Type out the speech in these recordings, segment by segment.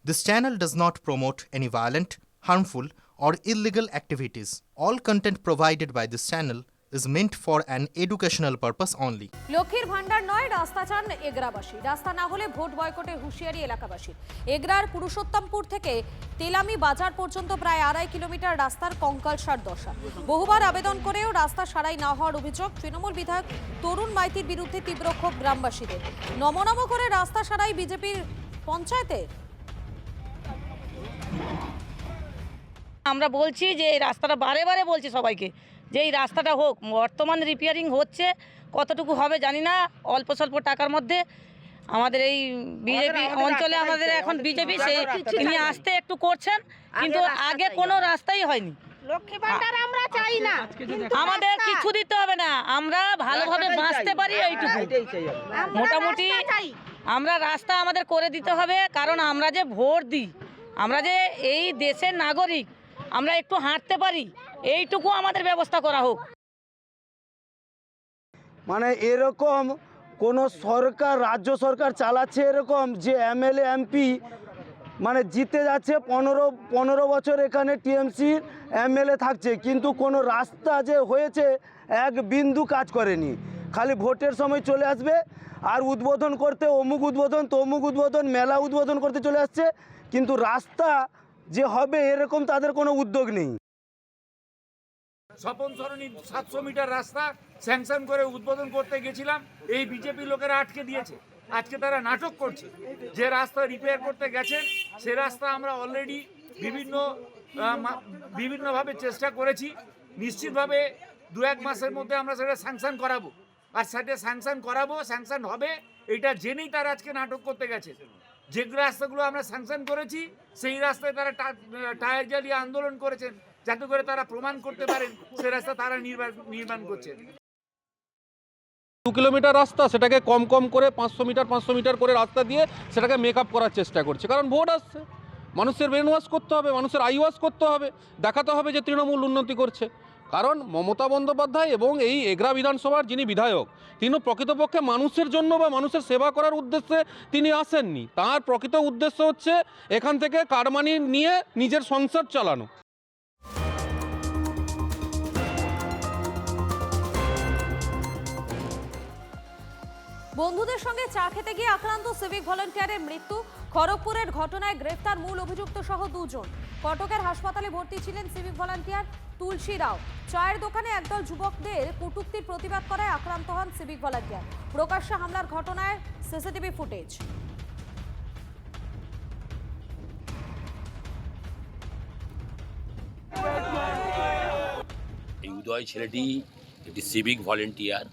This channel does not promote any violent, harmful, or illegal activities. All content provided by this channel is meant for an educational purpose only. লক্ষ্মীর ভান্ডার নয়, রাস্তা চান এগরাবাসী। রাস্তা না হলে vote বয়কটের হুঁশিয়ারি এলাকাবাসীর। এগরার পুরুষোত্তমপুর থেকে তেলামি বাজার পর্যন্ত প্রায় 2.5 কিলোমিটার রাস্তার কঙ্কালসার দশা। বহুবার আবেদন করেও রাস্তা সারাই না হওয়ার অভিযোগ তৃণমূল বিধায়ক তরুণ মাইতির বিরুদ্ধে তীব্র ক্ষোভ গ্রামবাসীদের। নমনম করে রাস্তা সারাই বিজেপির পঞ্চায়েতে। আমরা বলছি যে এই রাস্তাটা বারে বারে বলছি সবাইকে যে এই রাস্তাটা হোক। বর্তমান রিপেয়ারিং হচ্ছে, কতটুকু হবে জানি না, অল্প স্বল্প টাকার মধ্যে। আমাদের এই বিজেপি অঞ্চলে আমাদের এখন বিজেপি তিনি আসতে একটু করছেন, কিন্তু আগে কোনো রাস্তাই হয়নি। লক্ষ্মী ভান্ডার আমরা চাই না, আমাদের কিছু দিতে হবে না, আমরা ভালোভাবে বাঁচতে পারি এইটুকু। মোটামুটি আমরা রাস্তা আমাদের করে দিতে হবে, কারণ আমরা যে ভোট দিই, আমরা যে এই দেশের নাগরিক, আমরা একটু হাঁটতে পারি, এইটুকু আমাদের ব্যবস্থা করা হোক। মানে এরকম কোনো সরকার, রাজ্য সরকার চালাচ্ছে এরকম যে এমএলএ এমপি মানে জিতে যাচ্ছে, 15 বছর এখানে টিএমসি এমএলএ থাকছে, কিন্তু কোনো রাস্তা যে হয়েছে এক বিন্দু কাজ করেনি। খালি ভোটের সময় চলে আসবে আর উদ্বোধন করতে অমুক উদ্বোধন তমুক উদ্বোধন, মেলা উদ্বোধন করতে চলে আসছে, কিন্তু রাস্তা যে হবে এরকম তাদের কোনো উদ্যোগ নেই। স্বপন সরণি 700 মিটার রাস্তা স্যাংশন করে উদ্বোধন করতে গেছিলাম, এই বিজেপি লোকেরা আটকে দিয়েছে। আজকে তারা নাটক করছে যে রাস্তা রিপেয়ার করতে গেছেন, সে রাস্তা আমরা অলরেডি বিভিন্নভাবে চেষ্টা করেছি। নিশ্চিতভাবে 2-1 মাসের মধ্যে আমরা সেটা স্যাংশন করাবো, আর সেটা স্যাংশন করাবো, স্যাংশন হবে, এটা জেনেই তারা আজকে নাটক করতে গেছে। যে রাস্তাগুলো আমরা স্যাংশন করেছি সেই রাস্তায় তারা টায়ার জ্বালিয়ে আন্দোলন করেছেন, যাতে করে তারা প্রমাণ করতে পারেন সে রাস্তা তারা নির্মাণ করছেন। 2 কিলোমিটার রাস্তা সেটাকে কম করে 500 মিটার করে রাস্তা দিয়ে সেটাকে মেকআপ করার চেষ্টা করছে। কারণ ভোট আসছে, মানুষের ব্রেন ওয়াশ করতে হবে, মানুষের আই ওয়াশ করতে হবে, দেখাতে হবে যে তৃণমূল উন্নতি করছে। কারণ মমতা বন্দ্যোপাধ্যায় এবং এই এগরা বিধানসভার যিনি বিধায়ক, তিনি প্রকৃতপক্ষে মানুষের জন্য বা মানুষের সেবা করার উদ্দেশ্যে তিনি আসেননি। তার প্রকৃত উদ্দেশ্য হচ্ছে এখান থেকে কারমানি নিয়ে নিজের সংসার চালানো। বন্ধুদের সঙ্গে চা খেতে গিয়ে আক্রান্ত সিভিক ভলান্টিয়ারের মৃত্যু। খড়গপুরের ঘটনায় গ্রেফতার মূল অভিযুক্ত সহ 2 জন। কটকের হাসপাতালে ভর্তি ছিলেন সিভিক ভলান্টিয়ার তুলসী রাও। চায়ের দোকানে একদল যুবকদের কটূক্তির প্রতিবাদ করায় আক্রান্ত হন সিভিক ভলান্টিয়ার। প্রকাশ্যে হামলার ঘটনায় সিসিটিভি ফুটেজ। এই উদয় ছেলেটি একটি সিভিক ভলেন্টিয়ার,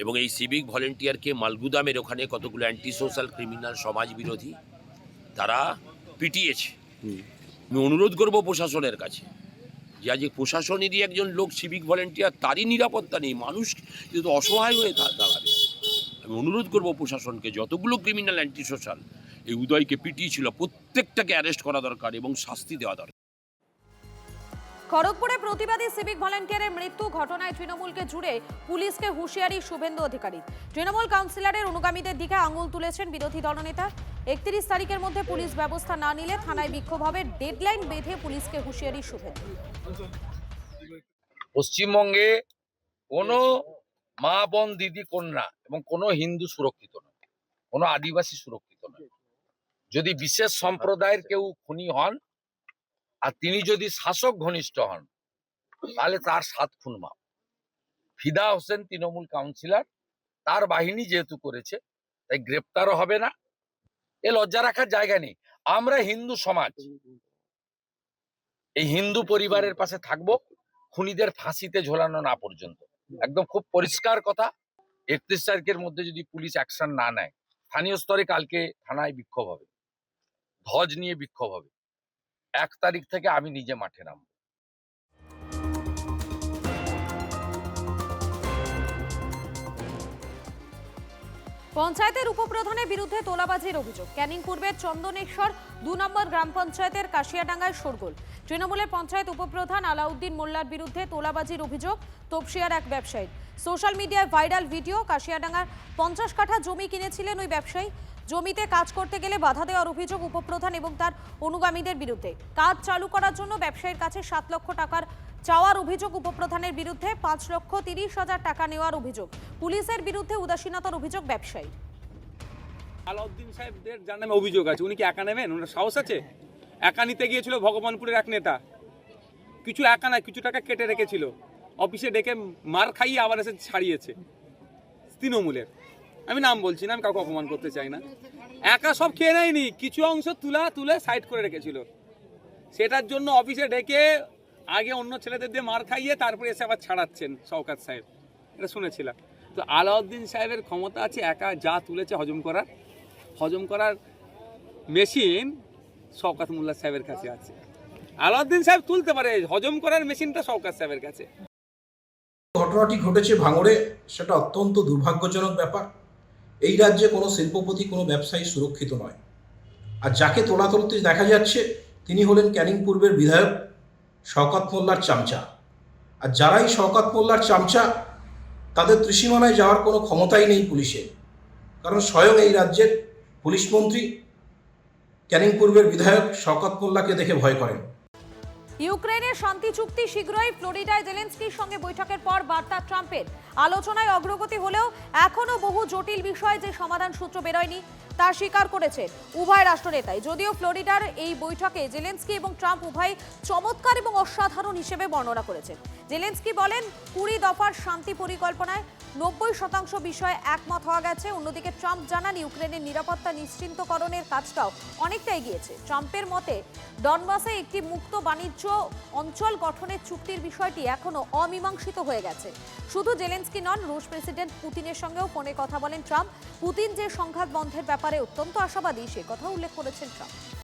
এবং এই সিভিক ভলেন্টিয়ারকে মালগুদামের ওখানে কতগুলো অ্যান্টি সোশ্যাল ক্রিমিনাল, সমাজ বিরোধী, তারা পিটিয়েছে। আমি অনুরোধ করব প্রশাসনের কাছে যে আজ প্রশাসনেরই একজন লোক সিভিক ভলেন্টিয়ার, তারই নিরাপত্তা নেই, মানুষ কিন্তু অসহায় হয়ে দাঁড়াবে। আমি অনুরোধ করব প্রশাসনকে, যতগুলো ক্রিমিনাল অ্যান্টি সোশ্যাল এই উদয়কে পিটিয়েছিল প্রত্যেকটাকে অ্যারেস্ট করা দরকার এবং শাস্তি দেওয়া দরকার। খড়গপুরে প্রতিবাদী সিভিক ভলান্টিয়ারের মৃত্যু ঘটনায় তৃণমূলকে জুড়ে পুলিশকে হুঁশিয়ারি শুভেন্দু অধিকারী। তৃণমূল কাউন্সিলরের অনুগামীদের দিকে আঙুল তুলেছেন বিরোধী দলনেতা। 31 তারিখের মধ্যে পুলিশ ব্যবস্থা না নিলে থানায় বিক্ষোভ হবে, ডেডলাইন বেঁধে পুলিশকে হুঁশিয়ারি শুভেন্দু। পশ্চিমবঙ্গে কোনো মা বোন দিদি কন্যা এবং কোনো হিন্দু সুরক্ষিত নয়, কোনো আদিবাসী সুরক্ষিত নয়। যদি বিশেষ সম্প্রদায়ের কেউ খুনি হন আর তিনি যদি শাসক ঘনিষ্ঠ হন, তাহলে তার 7 খুন মাপ। ফিদা হোসেন তৃণমূল কাউন্সিলর, তার বাহিনী যেহেতু করেছে তাই গ্রেপ্তারও হবে না, এ লজ্জা রাখার জায়গা নেই। আমরা হিন্দু সমাজ, এই হিন্দু পরিবারের পাশে থাকবো খুনিদের ফাঁসিতে ঝোলানো না পর্যন্ত। একদম খুব পরিষ্কার কথা, 31 তারিখের মধ্যে যদি পুলিশ অ্যাকশন না নেয়, স্থানীয় স্তরে কালকে থানায় বিক্ষোভ হবে, ধ্বজ নিয়ে বিক্ষোভ হবে। 1 তারিখ থেকে আমি নিজে মাঠে নামব। পঞ্চায়েতের উপপ্রধানের বিরুদ্ধে তোলাবাজির অভিযোগ। ক্যানিং পূর্বের চন্দনেশ্বর 2 নম্বর গ্রাম পঞ্চায়েতের কাশিয়াডাঙ্গায় শোরগোল। তৃণমূলের পঞ্চায়েত উপপ্রধান আলাউদ্দিন মোল্লার বিরুদ্ধে তোলাবাজির অভিযোগ তপসিয়ার এক ব্যবসায়ী। সোশ্যাল মিডিয়ায় ভাইরাল ভিডিও। কাশিয়াডাঙ্গার 50 কাঠা জমি কিনেছিলেন ওই ব্যবসায়ী। জমিতে কাজ করতে গেলে বাধা দেওয়ার অভিযোগ উপপ্রধান এবং তার অনুগামীদের বিরুদ্ধে। কাজ চালু করার জন্য ব্যবসায়ীর কাছে 7 লক্ষ টাকার চাওয়ার অভিযোগ উপপ্রধানের বিরুদ্ধে, 5,30,000 টাকা নেওয়ার অভিযোগ। পুলিশের বিরুদ্ধে উদাসীনতার অভিযোগ ব্যবসায়ীর। আলাউদ্দিন সাহেবদের যার নামে অভিযোগ আছে, উনি কি একা নেবেন? ওনার সাহস আছে? একা নিতে গিয়েছিল ভগবানপুরের এক নেতা, কিছু একা না, কিছু টাকা কেটে রেখেছিল, অফিসে ডেকে মার খাইয়ে আবার এসে ছাড়িয়েছে তৃণমূলের। আমি নাম বলছি না, আমি কাউকে অপমান করতে চাই না। একা সব খেয়ে নেয়নি, কিছু অংশ তুলে সাইড করে রেখেছিল। সেটার জন্য অফিসে ডেকে আগে অন্য ছেলেদের দিয়ে মার খাইয়ে তারপরে এসে আবার ছাড়াচ্ছেন শওকত সাহেব, এটা শুনেছিলাম। তো আলাউদ্দিন সাহেবের ক্ষমতা আছে একা যা তুলেছে হজম করার মেশিন শওকত মোল্লা সাহেবের কাছে আছে। আলাউদ্দিন সাহেব তুলতে পারে, হজম করার মেশিনটা শওকত সাহেবের কাছে। ঘটনাটি ঘটেছে ভাঙড়ে, সেটা অত্যন্ত দুর্ভাগ্যজনক ব্যাপার। এই রাজ্যে কোনো শিল্পপতি, কোনো ব্যবসায়ী সুরক্ষিত নয়। আর যাকে তোলাতুলতে দেখা যাচ্ছে তিনি হলেন ক্যানিং পূর্বের বিধায়ক শওকত মোল্লার চামচা। আর যারাই শওকত মোল্লার চামচা তাদের ত্রিসীমানায় যাওয়ার কোনো ক্ষমতাই নেই পুলিশের, কারণ স্বয়ং এই রাজ্যের পুলিশ মন্ত্রী ক্যানিং পূর্বের বিধায়ক শওকত মোল্লাকে দেখে ভয় করেন। ইউক্রেনের শান্তি চুক্তি শীঘ্রই। ফ্লোরিডায় জেলেনস্কির সঙ্গে বৈঠকের পর বার্তা ট্রাম্পের। আলোচনায় অগ্রগতি হলেও এখনো বহু জটিল বিষয় যে সমাধান সূত্র বেরোয়নি তা স্বীকার করেছেন উভয় রাষ্ট্রনেতাই। যদিও ফ্লোরিডার এই বৈঠকে জেলেনস্কি এবং ট্রাম্প উভয় চমৎকার এবং অসাধারণ হিসেবে বর্ণনা করেছেন। জেলেনস্কি বলেন 20 দফার শান্তি পরিকল্পনায় 90% বিষয়ে একমত হওয়া গেছে। অন্যদিকে ট্রাম্প জানান ইউক্রেনের নিরাপত্তা নিশ্চিন্তকরণের কাজটাও অনেকটা এগিয়েছে। ট্রাম্পের মতে ডনবাসে একটি মুক্ত বাণিজ্য অঞ্চল গঠনের চুক্তির বিষয়টি এখনো অমীমাংসিত হয়ে গেছে। শুধু জেলেনস্কি নন, রুশ প্রেসিডেন্ট পুতিনের সঙ্গেও ফোনে কথা বলেন ট্রাম্প। পুতিন যে সংঘাত বন্ধের ব্যাপারে অত্যন্ত আশাবাদী সে কথা উল্লেখ করেছেন ট্রাম্প।